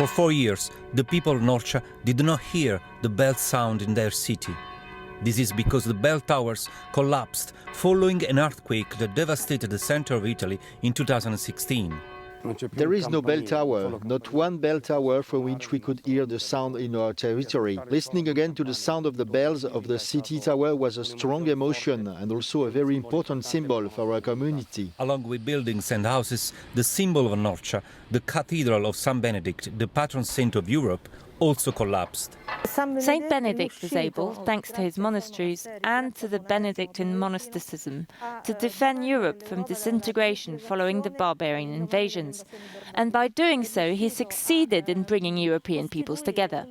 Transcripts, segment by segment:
For 4 years, the people of Norcia did not hear the bell sound in their city. This is because the bell towers collapsed following an earthquake that devastated the center of Italy in 2016. There is no bell tower, not one bell tower from which we could hear the sound in our territory. Listening again to the sound of the bells of the city tower was a strong emotion and also a very important symbol for our community. Along with buildings and houses, the symbol of Norcia, the Cathedral of St. Benedict, the patron saint of Europe, also collapsed. Saint Benedict was able, thanks to his monasteries and to the Benedictine monasticism, to defend Europe from disintegration following the barbarian invasions. And by doing so, he succeeded in bringing European peoples together.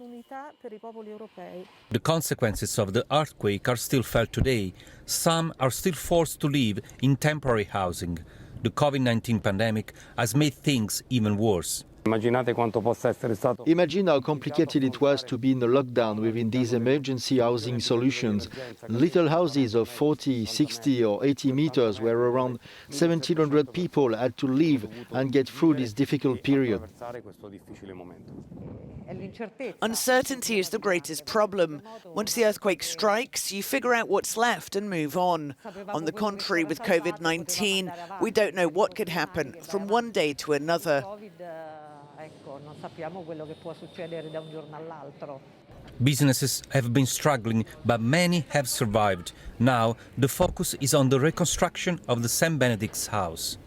The consequences of the earthquake are still felt today. Some are still forced to live in temporary housing. The COVID-19 pandemic has made things even worse. Imagine how complicated it was to be in a lockdown within these emergency housing solutions. Little houses of 40, 60 or 80 meters where around 1,700 people had to live and get through this difficult period. Uncertainty is the greatest problem. Once the earthquake strikes, you figure out what's left and move on. On the contrary, with COVID-19, we don't know what could happen from one day to another. Businesses have been struggling, but many have survived. Now, the focus is on the reconstruction of the St. Benedict's house.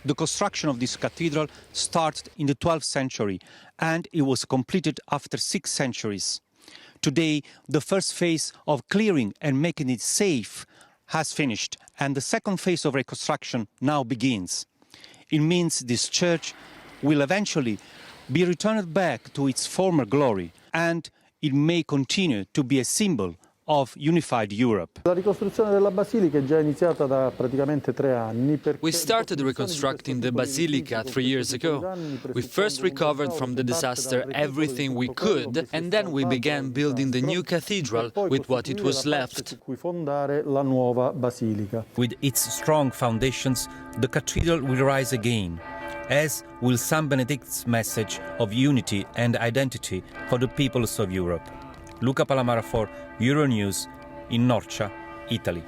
The construction of this cathedral started in the 12th century, and it was completed after 6 centuries. Today, the first phase of clearing and making it safe has finished, and the second phase of reconstruction now begins. It means this church will eventually be returned back to its former glory, and it may continue to be a symbol of unified Europe. We started reconstructing the basilica 3 years ago. We first recovered from the disaster everything we could, and then we began building the new cathedral with what it was left. With its strong foundations, the cathedral will rise again, as will St. Benedict's message of unity and identity for the peoples of Europe. Luca Palamara for Euronews in Norcia, Italy.